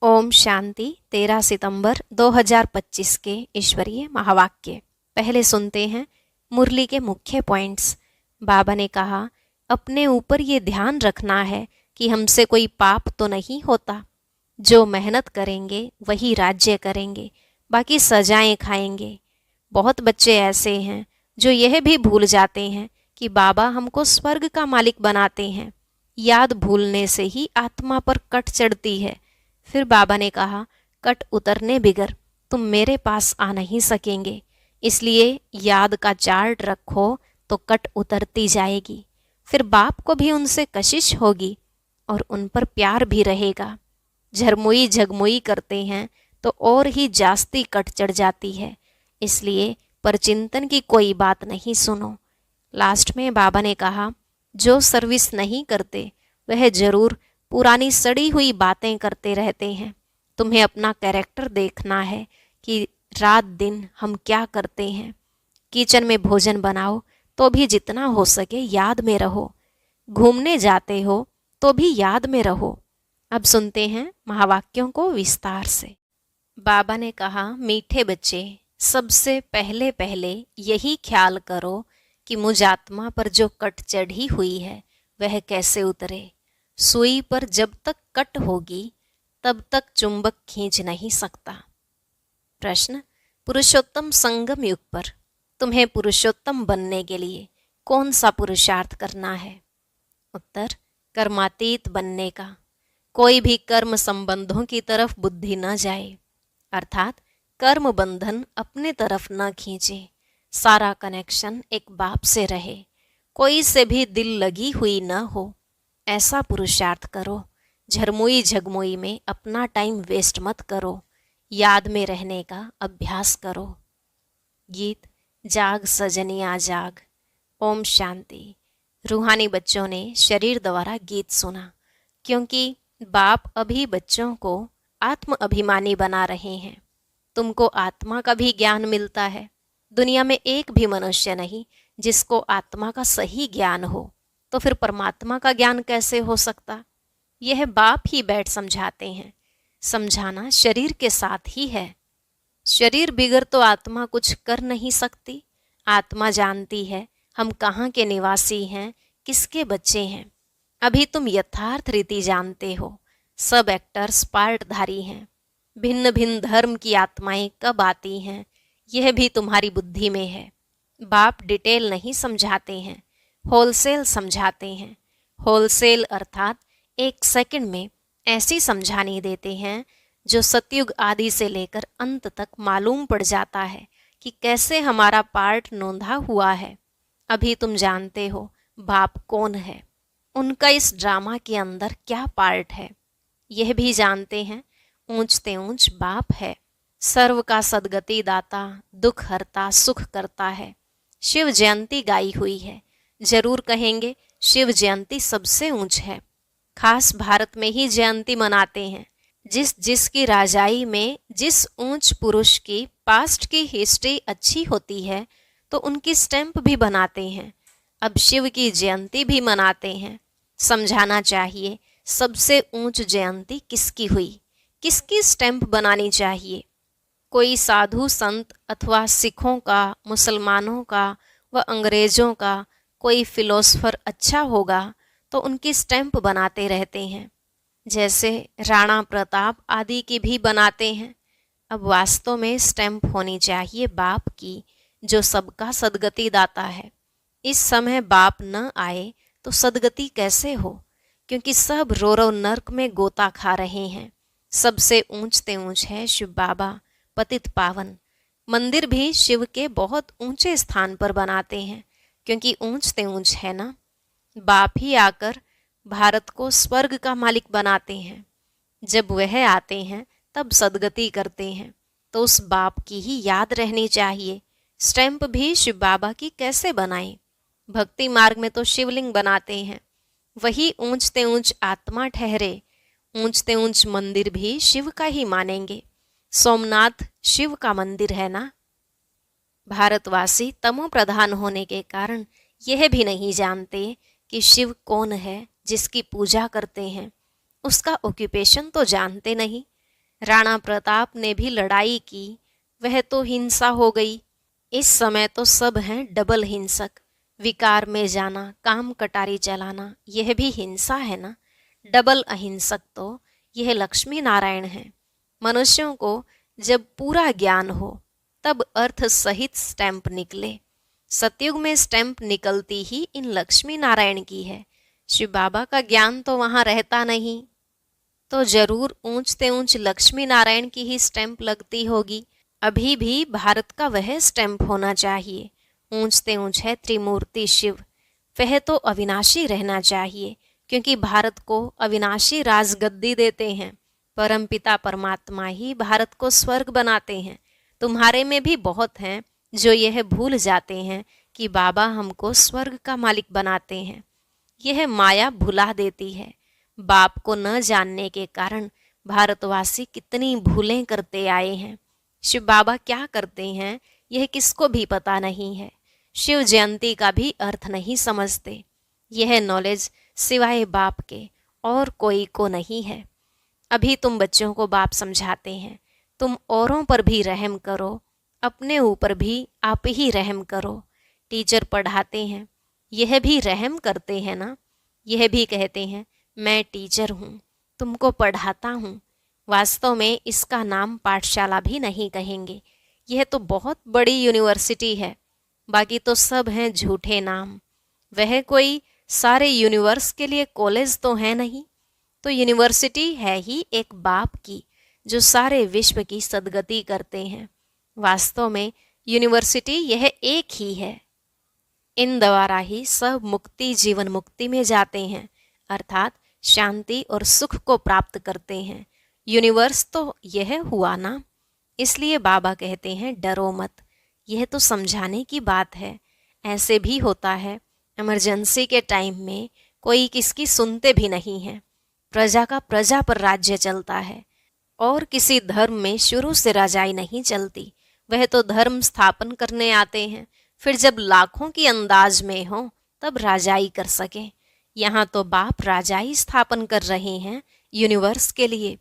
ओम शांति। 13 सितंबर 2025 के ईश्वरीय महावाक्य पहले सुनते हैं। मुरली के मुख्य पॉइंट्स। बाबा ने कहा, अपने ऊपर ये ध्यान रखना है कि हमसे कोई पाप तो नहीं होता। जो मेहनत करेंगे वही राज्य करेंगे, बाकी सजाएं खाएंगे। बहुत बच्चे ऐसे हैं जो यह भी भूल जाते हैं कि बाबा हमको स्वर्ग का मालिक बनाते हैं। याद भूलने से ही आत्मा पर कट चढ़ती है। फिर बाबा ने कहा, कट उतरने बिगर तुम मेरे पास आ नहीं सकेंगे, इसलिए याद का चार्ट रखो तो कट उतरती जाएगी। फिर बाप को भी उनसे कशिश होगी और उन पर प्यार भी रहेगा। झरमुई झगमुई करते हैं तो और ही जास्ती कट चढ़ जाती है, इसलिए परचिंतन की कोई बात नहीं सुनो। लास्ट में बाबा ने कहा, जो सर्विस नहीं करते वह जरूर पुरानी सड़ी हुई बातें करते रहते हैं। तुम्हें अपना कैरेक्टर देखना है कि रात दिन हम क्या करते हैं। किचन में भोजन बनाओ तो भी जितना हो सके याद में रहो। घूमने जाते हो तो भी याद में रहो। अब सुनते हैं महावाक्यों को विस्तार से। बाबा ने कहा, मीठे बच्चे, सबसे पहले पहले यही ख्याल करो कि मुझ आत्मा पर जो कट चढ़ी हुई है वह कैसे उतरे। सुई पर जब तक कट होगी तब तक चुंबक खींच नहीं सकता। प्रश्न, पुरुषोत्तम संगम युग पर तुम्हें पुरुषोत्तम बनने के लिए कौन सा पुरुषार्थ करना है? उत्तर, कर्मातीत बनने का। कोई भी कर्म संबंधों की तरफ बुद्धि न जाए, अर्थात कर्म बंधन अपने तरफ न खींचे। सारा कनेक्शन एक बाप से रहे, कोई से भी दिल लगी हुई न हो, ऐसा पुरुषार्थ करो। झरमुई झगमुई में अपना टाइम वेस्ट मत करो, याद में रहने का अभ्यास करो। गीत, जाग सजनिया जाग। ओम शांति। रूहानी बच्चों ने शरीर द्वारा गीत सुना, क्योंकि बाप अभी बच्चों को आत्म अभिमानी बना रहे हैं। तुमको आत्मा का भी ज्ञान मिलता है। दुनिया में एक भी मनुष्य नहीं जिसको आत्मा का सही ज्ञान हो, तो फिर परमात्मा का ज्ञान कैसे हो सकता? यह बाप ही बैठ समझाते हैं। समझाना शरीर के साथ ही है। शरीर बिगर तो आत्मा कुछ कर नहीं सकती। आत्मा जानती है हम कहाँ के निवासी हैं, किसके बच्चे हैं। अभी तुम यथार्थ रीति जानते हो। सब एक्टर्स पार्टधारी हैं। भिन्न भिन्न धर्म की आत्माएं कब आती हैं, यह भी तुम्हारी बुद्धि में है। बाप डिटेल नहीं समझाते हैं, होलसेल समझाते हैं। होलसेल अर्थात एक सेकंड में ऐसी समझानी देते हैं जो सतयुग आदि से लेकर अंत तक मालूम पड़ जाता है कि कैसे हमारा पार्ट नोंधा हुआ है। अभी तुम जानते हो बाप कौन है, उनका इस ड्रामा के अंदर क्या पार्ट है। यह भी जानते हैं ऊंचते ऊंच बाप है। सर्व का सदगति दाता, दुख हरता, सुख करता है। शिव जयंती गाई हुई है, जरूर कहेंगे शिव जयंती सबसे ऊंच है। खास भारत में ही जयंती मनाते हैं। जिसकी राजाई में जिस ऊंच पुरुष की पास्ट की हिस्ट्री अच्छी होती है तो उनकी स्टैंप भी बनाते हैं। अब शिव की जयंती भी मनाते हैं। समझाना चाहिए सबसे ऊंच जयंती किसकी हुई, किसकी स्टैंप बनानी चाहिए। कोई साधु संत अथवा सिखों का, मुसलमानों का व अंग्रेजों का कोई फिलोसफर अच्छा होगा तो उनकी स्टैंप बनाते रहते हैं। जैसे राणा प्रताप आदि की भी बनाते हैं। अब वास्तव में स्टैंप होनी चाहिए बाप की, जो सबका सदगति दाता है। इस समय बाप न आए तो सदगति कैसे हो, क्योंकि सब रो रो नर्क में गोता खा रहे हैं। सबसे ऊंचते ऊंच है शिव बाबा, पतित पावन। मंदिर भी शिव के बहुत ऊंचे स्थान पर बनाते हैं, क्योंकि ऊंचते ऊंच है ना। बाप ही आकर भारत को स्वर्ग का मालिक बनाते हैं। जब वह आते हैं तब सदगति करते हैं, तो उस बाप की ही याद रहनी चाहिए। स्टैंप भी शिव बाबा की कैसे बनाएं? भक्ति मार्ग में तो शिवलिंग बनाते हैं, वही ऊंचते ऊंच आत्मा ठहरे। ऊंचते ऊंच मंदिर भी शिव का ही मानेंगे। सोमनाथ शिव का मंदिर है ना। भारतवासी तमो प्रधान होने के कारण यह भी नहीं जानते कि शिव कौन है जिसकी पूजा करते हैं। उसका ऑक्यूपेशन तो जानते नहीं। राणा प्रताप ने भी लड़ाई की, वह तो हिंसा हो गई। इस समय तो सब हैं डबल हिंसक। विकार में जाना, काम कटारी चलाना, यह भी हिंसा है ना। डबल अहिंसक तो यह लक्ष्मी नारायण है। मनुष्यों को जब पूरा ज्ञान हो तब अर्थ सहित स्टैंप निकले। सतयुग में स्टैंप निकलती ही इन लक्ष्मी नारायण की है। शिव बाबा का ज्ञान तो वहां रहता नहीं, तो जरूर ऊंचते ऊंच लक्ष्मी नारायण की ही स्टैंप लगती होगी। अभी भी भारत का वह स्टैंप होना चाहिए। ऊंचते ऊंच है त्रिमूर्ति शिव, वह तो अविनाशी रहना चाहिए, क्योंकि भारत को अविनाशी राजगद्दी देते हैं। परमपिता परमात्मा ही भारत को स्वर्ग बनाते हैं। तुम्हारे में भी बहुत हैं जो यह भूल जाते हैं कि बाबा हमको स्वर्ग का मालिक बनाते हैं। यह माया भुला देती है। बाप को न जानने के कारण भारतवासी कितनी भूलें करते आए हैं। शिव बाबा क्या करते हैं यह किसको भी पता नहीं है। शिव जयंती का भी अर्थ नहीं समझते। यह नॉलेज सिवाय बाप के और कोई को नहीं है। अभी तुम बच्चों को बाप समझाते हैं, तुम औरों पर भी रहम करो, अपने ऊपर भी आप ही रहम करो। टीचर पढ़ाते हैं, यह भी रहम करते हैं ना। यह भी कहते हैं मैं टीचर हूँ, तुमको पढ़ाता हूँ। वास्तव में इसका नाम पाठशाला भी नहीं कहेंगे, यह तो बहुत बड़ी यूनिवर्सिटी है। बाकी तो सब हैं झूठे नाम। वह कोई सारे यूनिवर्स के लिए कॉलेज तो है नहीं, तो यूनिवर्सिटी है ही एक बाप की, जो सारे विश्व की सद्गति करते हैं। वास्तव में यूनिवर्सिटी यह एक ही है। इन द्वारा ही सब मुक्ति जीवन मुक्ति में जाते हैं, अर्थात शांति और सुख को प्राप्त करते हैं। यूनिवर्स तो यह हुआ ना। इसलिए बाबा कहते हैं डरो मत। यह तो समझाने की बात है। ऐसे भी होता है इमरजेंसी के टाइम में कोई किसकी सुनते भी नहीं है। प्रजा का प्रजा पर राज्य चलता है, और किसी धर्म में शुरू से रजाई नहीं चलती। वह तो धर्म स्थापन करने आते हैं, फिर जब लाखों की अंदाज में हो तब राजाई कर सके। यहाँ तो बाप राजाई स्थापन कर रहे हैं यूनिवर्स के लिए।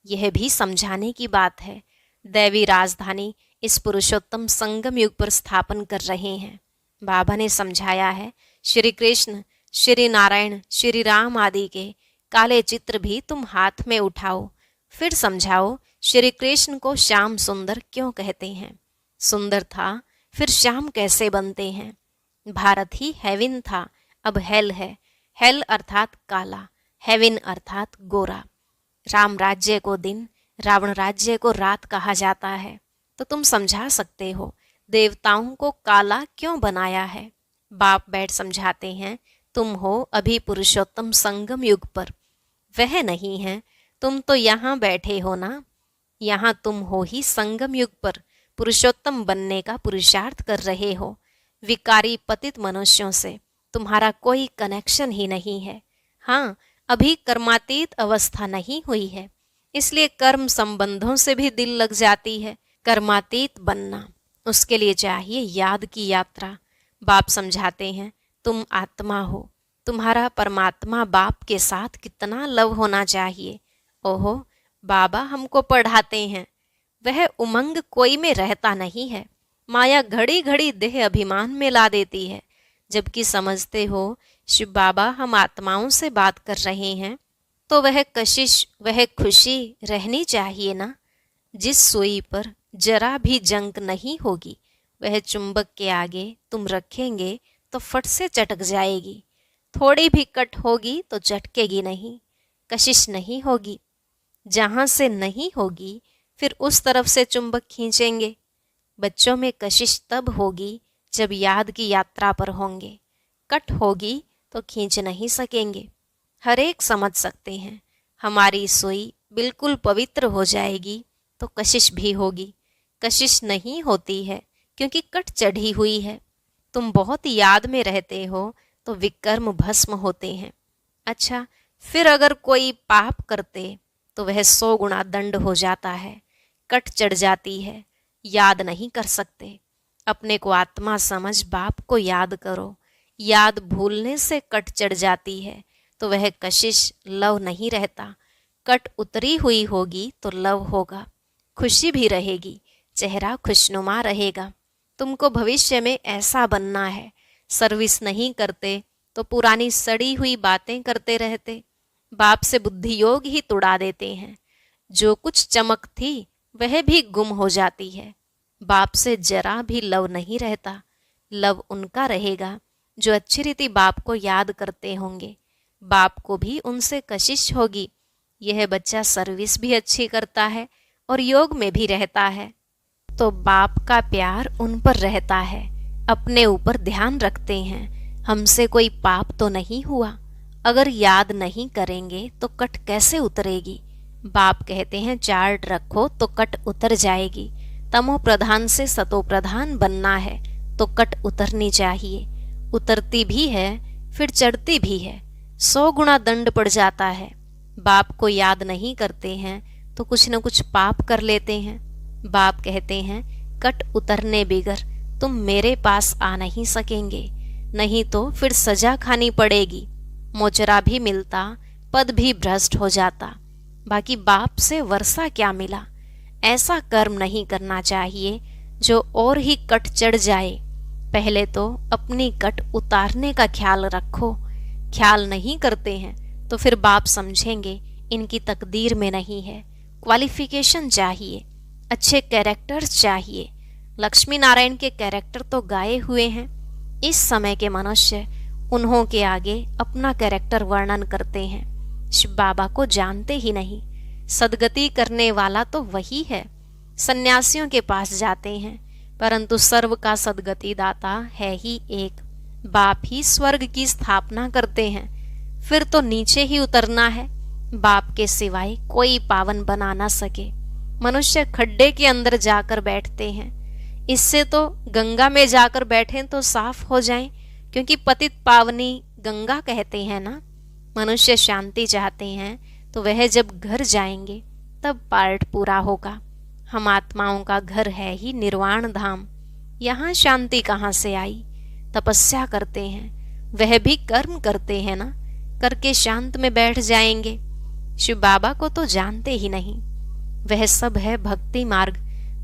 यह भी समझाने की बात है। दैवी राजधानी इस पुरुषोत्तम संगम युग पर स्थापन कर रहे हैं। बाबा ने समझाया है, श्री कृष्ण, श्री नारायण, श्री राम आदि के काले चित्र भी तुम हाथ में उठाओ, फिर समझाओ श्री कृष्ण को श्याम सुंदर क्यों कहते हैं। सुंदर था फिर श्याम कैसे बनते हैं। भारत ही हेविन था, अब हेल है। हेल अर्थात काला, हेविन अर्थात गोरा। राम राज्य को दिन, रावण राज्य को रात कहा जाता है। तो तुम समझा सकते हो देवताओं को काला क्यों बनाया है। बाप बैठ समझाते हैं, तुम हो अभी पुरुषोत्तम संगम युग पर, वह नहीं है। तुम तो यहाँ बैठे हो ना। यहाँ तुम हो ही संगम युग पर पुरुषोत्तम बनने का पुरुषार्थ कर रहे हो। विकारी पतित मनुष्यों से तुम्हारा कोई कनेक्शन ही नहीं है। हाँ, अभी कर्मातीत अवस्था नहीं हुई है, इसलिए कर्म संबंधों से भी दिल लग जाती है। कर्मातीत बनना, उसके लिए चाहिए याद की यात्रा। बाप समझाते हैं, तुम आत्मा हो, तुम्हारा परमात्मा बाप के साथ कितना लव होना चाहिए। ओहो, बाबा हमको पढ़ाते हैं। वह उमंग कोई में रहता नहीं है। माया घड़ी घड़ी देह अभिमान में ला देती है। जबकि समझते हो शिव बाबा हम आत्माओं से बात कर रहे हैं, तो वह कशिश, वह खुशी रहनी चाहिए ना। जिस सुई पर जरा भी जंक नहीं होगी, वह चुंबक के आगे तुम रखेंगे तो फट से चटक जाएगी। थोड़ी भी कट होगी तो चटकेगी नहीं, कशिश नहीं होगी। जहां से नहीं होगी फिर उस तरफ से चुंबक खींचेंगे। बच्चों में कशिश तब होगी जब याद की यात्रा पर होंगे। कट होगी तो खींच नहीं सकेंगे। हर एक समझ सकते हैं, हमारी सुई बिल्कुल पवित्र हो जाएगी तो कशिश भी होगी। कशिश नहीं होती है क्योंकि कट चढ़ी हुई है। तुम बहुत याद में रहते हो तो विकर्म भस्म होते हैं। अच्छा, फिर अगर कोई पाप करते तो वह 100 गुना दंड हो जाता है। कट चढ़ जाती है, याद नहीं कर सकते। अपने को आत्मा समझ बाप को याद करो। याद भूलने से कट चढ़ जाती है तो वह कशिश लव नहीं रहता। कट उतरी हुई होगी तो लव होगा, खुशी भी रहेगी, चेहरा खुशनुमा रहेगा। तुमको भविष्य में ऐसा बनना है। सर्विस नहीं करते तो पुरानी सड़ी हुई बातें करते रहते, बाप से बुद्धि योग ही तुड़ा देते हैं। जो कुछ चमक थी वह भी गुम हो जाती है। बाप से जरा भी लव नहीं रहता। लव उनका रहेगा जो अच्छी रीति बाप को याद करते होंगे। बाप को भी उनसे कशिश होगी। यह बच्चा सर्विस भी अच्छी करता है और योग में भी रहता है, तो बाप का प्यार उन पर रहता है। अपने ऊपर ध्यान रखते हैं, हमसे कोई पाप तो नहीं हुआ। अगर याद नहीं करेंगे तो कट कैसे उतरेगी। बाप कहते हैं चार्ट रखो तो कट उतर जाएगी। तमो प्रधान से सतो प्रधान बनना है तो कट उतरनी चाहिए। उतरती भी है फिर चढ़ती भी है। 100 गुना दंड पड़ जाता है। बाप को याद नहीं करते हैं तो कुछ न कुछ पाप कर लेते हैं। बाप कहते हैं कट उतरने बिगर तुम मेरे पास आ नहीं सकेंगे, नहीं तो फिर सजा खानी पड़ेगी। मोचरा भी मिलता, पद भी भ्रष्ट हो जाता, बाकी बाप से वर्षा क्या मिला। ऐसा कर्म नहीं करना चाहिए जो और ही कट चढ़ जाए। पहले तो अपनी कट उतारने का ख्याल रखो। ख्याल नहीं करते हैं तो फिर बाप समझेंगे इनकी तकदीर में नहीं है। क्वालिफिकेशन चाहिए, अच्छे कैरेक्टर्स चाहिए। लक्ष्मी नारायण के कैरेक्टर तो गाए हुए हैं। इस समय के मनुष्य उन्हों के आगे अपना कैरेक्टर वर्णन करते हैं। शिव बाबा को जानते ही नहीं। सदगति करने वाला तो वही है। सन्यासियों के पास जाते हैं परंतु सर्व का सदगति दाता है ही एक। बाप ही स्वर्ग की स्थापना करते हैं, फिर तो नीचे ही उतरना है। बाप के सिवाय कोई पावन बना ना सके। मनुष्य खड्डे के अंदर जाकर बैठते हैं, इससे तो गंगा में जाकर बैठें तो साफ हो जाएं, क्योंकि पतित पावनी गंगा कहते हैं ना। मनुष्य शांति चाहते हैं तो वह जब घर जाएंगे तब पार्ट पूरा होगा। हम आत्माओं का घर है ही निर्वाण धाम। यहाँ शांति कहाँ से आई। तपस्या करते हैं, वह भी कर्म करते हैं ना, करके शांत में बैठ जाएंगे। शिव बाबा को तो जानते ही नहीं। वह सब है भक्ति मार्ग।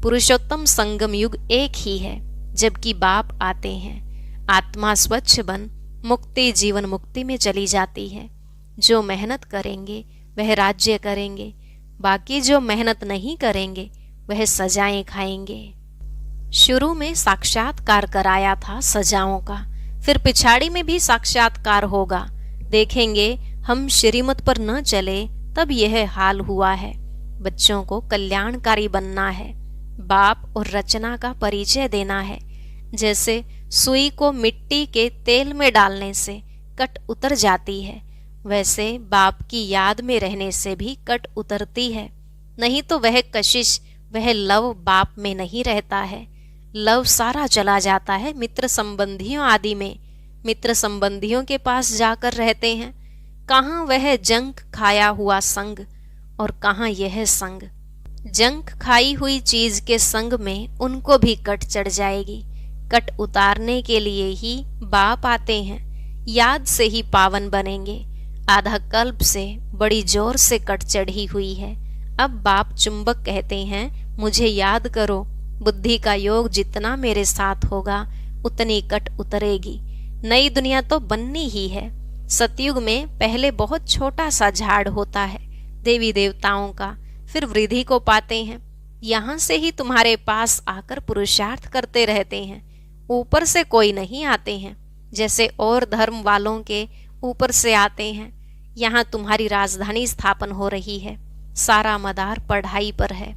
पुरुषोत्तम संगम युग एक ही है। जबकि बाप आते हैं, आत्मा स्वच्छ बन मुक्ति जीवन मुक्ति में चली जाती है। जो मेहनत करेंगे वह राज्य करेंगे, बाकी जो मेहनत नहीं करेंगे वह सजाएं खाएंगे। शुरू में साक्षात्कार कराया था सजाओं का, फिर पिछाड़ी में भी साक्षात्कार होगा। देखेंगे हम श्रीमत पर न चले तब यह हाल हुआ है। बच्चों को कल्याणकारी बनना है, बाप और रचना का परिचय देना है। जैसे सुई को मिट्टी के तेल में डालने से कट उतर जाती है, वैसे बाप की याद में रहने से भी कट उतरती है। नहीं तो वह कशिश, वह लव बाप में नहीं रहता है। लव सारा चला जाता है मित्र संबंधियों आदि में। मित्र संबंधियों के पास जाकर रहते हैं। कहाँ वह जंक खाया हुआ संग और कहाँ यह संग। जंक खाई हुई चीज के संग में उनको भी कट चढ़ जाएगी। कट उतारने के लिए ही बाप आते हैं, याद से ही पावन बनेंगे। आधा कल्प से बड़ी जोर से कट चढ़ी हुई है। अब बाप चुंबक कहते हैं मुझे याद करो। बुद्धि का योग जितना मेरे साथ होगा उतनी कट उतरेगी। नई दुनिया तो बननी ही है। सतयुग में पहले बहुत छोटा सा झाड़ होता है देवी देवताओं का, फिर वृद्धि को पाते हैं। यहाँ से ही तुम्हारे पास आकर पुरुषार्थ करते रहते हैं। ऊपर से कोई नहीं आते हैं जैसे और धर्म वालों के ऊपर से आते हैं। यहाँ तुम्हारी राजधानी स्थापन हो रही है। सारा मदार पढ़ाई पर है,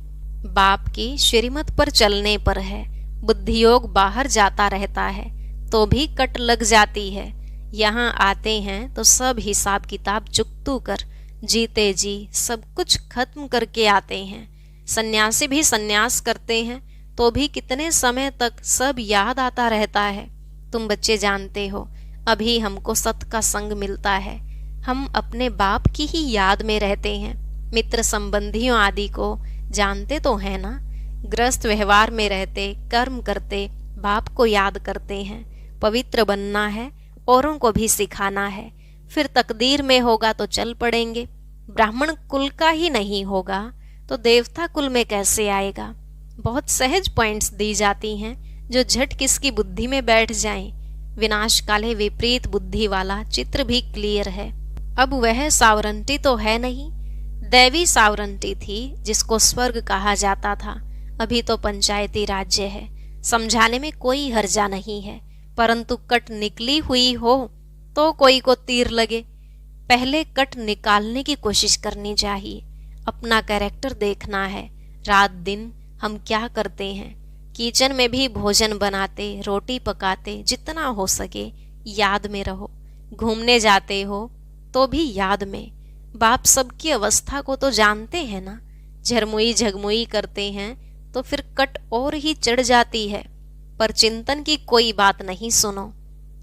बाप की श्रीमत पर चलने पर है। बुद्धि योग बाहर जाता रहता है तो भी कट लग जाती है। यहाँ आते हैं तो सब हिसाब किताब चुकतू कर जीते जी सब कुछ खत्म करके आते हैं। सन्यासी भी सन्यास करते हैं तो भी कितने समय तक सब याद आता रहता है। तुम बच्चे जानते हो, अभी हमको सत का संग मिलता है। हम अपने बाप की ही याद में रहते हैं। मित्र संबंधियों आदि को जानते तो हैं ना। ग्रस्त व्यवहार में रहते, कर्म करते, बाप को याद करते हैं। पवित्र बनना है, औरों को भी सिखाना है। फिर तकदीर में होगा तो चल पड़ेंगे। ब्राह्मण कुल का ही नहीं होगा तो देवता कुल में कैसे आएगा। बहुत सहज पॉइंट्स दी जाती हैं जो झट किसकी बुद्धि में बैठ जाएं। विनाश काले विपरीत बुद्धि वाला चित्र भी क्लियर है। अब वह सावरंटी तो है नहीं, दैवी सावरंटी थी जिसको स्वर्ग कहा जाता था। अभी तो पंचायती राज्य है, समझाने में कोई हर्जा नहीं है, परंतु कट निकली हुई हो तो कोई को तीर लगे। पहले कट निकालने की कोशिश करनी चाहिए। अपना कैरेक्टर देखना है। रात दिन हम क्या करते हैं, किचन में भी भोजन बनाते, रोटी पकाते, जितना हो सके याद में रहो। घूमने जाते हो तो भी याद में। बाप सबकी अवस्था को तो जानते हैं ना। झरमुई झगमुई करते हैं तो फिर कट और ही चढ़ जाती है, पर चिंतन की कोई बात नहीं सुनो।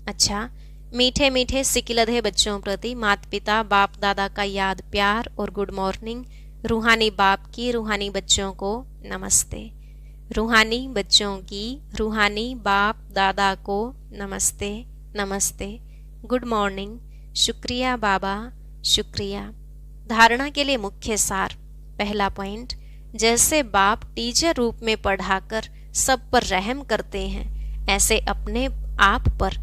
अच्छा, मीठे मीठे सिकिलधे बच्चों प्रति माता पिता बाप दादा का याद प्यार और गुड मॉर्निंग। रूहानी बाप की रूहानी बच्चों को नमस्ते। रूहानी बच्चों की रूहानी बाप दादा को नमस्ते नमस्ते, गुड मॉर्निंग, शुक्रिया बाबा शुक्रिया। धारणा के लिए मुख्य सार। पहला पॉइंट, जैसे बाप टीचर रूप में पढ़ाकर सब पर रहम करते हैं, ऐसे अपने आप पर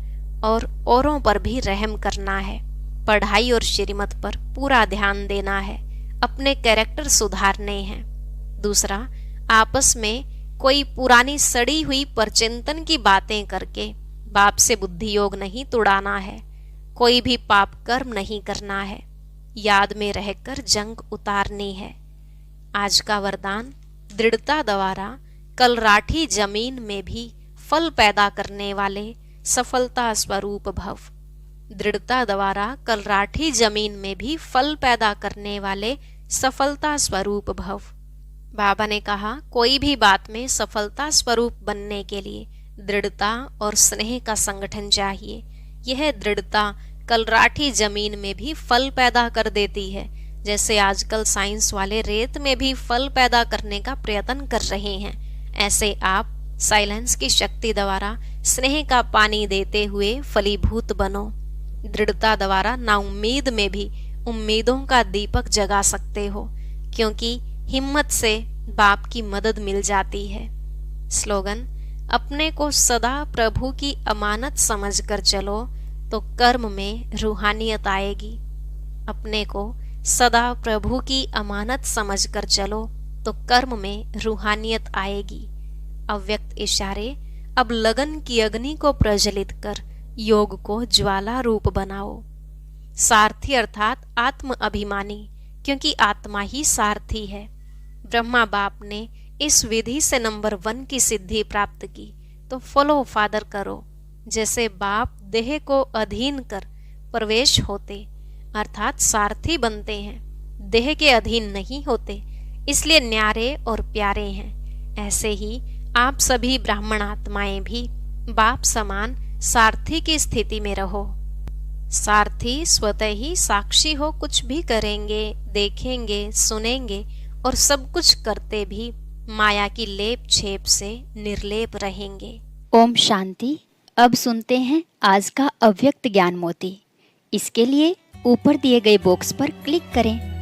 और औरों पर भी रहम करना है। पढ़ाई और श्रीमत पर पूरा ध्यान देना है। अपने कैरेक्टर सुधारने हैं। दूसरा, आपस में कोई पुरानी सड़ी हुई परचिंतन की बातें करके बाप से बुद्धि योग नहीं तुड़ाना है। कोई भी पाप कर्म नहीं करना है। याद में रहकर जंग उतारनी है। आज का वरदान, दृढ़ता द्वारा कल राठी जमीन में भी फल पैदा करने वाले सफलता स्वरूप भव। दृढ़ता द्वारा कल राठी जमीन में भी फल पैदा करने वाले सफलता स्वरूप भव। बाबा ने कहा, कोई भी बात में सफलता स्वरूप बनने के लिए दृढ़ता और स्नेह का संगठन चाहिए। यह दृढ़ता कल राठी जमीन में भी फल पैदा कर देती है, जैसे आजकल साइंस वाले रेत में भी फल पैदा करने का प्रयत्न कर रहे हैं। ऐसे आप साइलेंस की शक्ति द्वारा स्नेह का पानी देते हुए फलीभूत बनो। दृढ़ता द्वारा नाउम्मीद में भी उम्मीदों का दीपक जगा सकते हो, क्योंकि हिम्मत से बाप की मदद मिल जाती है। स्लोगन, अपने को सदा प्रभु की अमानत समझकर चलो तो कर्म में रूहानियत आएगी। अपने को सदा प्रभु की अमानत समझकर चलो तो कर्म में रूहानियत आएगी। अव्यक्त इशारे, अब लगन की अग्नि को प्रज्वलित कर योग को ज्वाला रूप बनाओ। सारथी अर्थात आत्म अभिमानी, क्योंकि आत्मा ही सारथी है। ब्रह्मा बाप ने इस विधि से नंबर 1 की सिद्धि प्राप्त की, तो फॉलो फादर करो। जैसे बाप देह को अधीन कर प्रवेश होते, अर्थात सारथी बनते हैं, देह के अधीन नहीं होते, इसलिए न्यारे और प्यारे हैं। ऐसे ही आप सभी ब्राह्मण आत्माएं भी बाप समान सारथी की स्थिति में रहो। सारथी स्वतः ही साक्षी हो, कुछ भी करेंगे, देखेंगे, सुनेंगे और सब कुछ करते भी माया की लेप छेप से निर्लेप रहेंगे। ओम शांति। अब सुनते हैं आज का अव्यक्त ज्ञान मोती। इसके लिए ऊपर दिए गए बॉक्स पर क्लिक करें।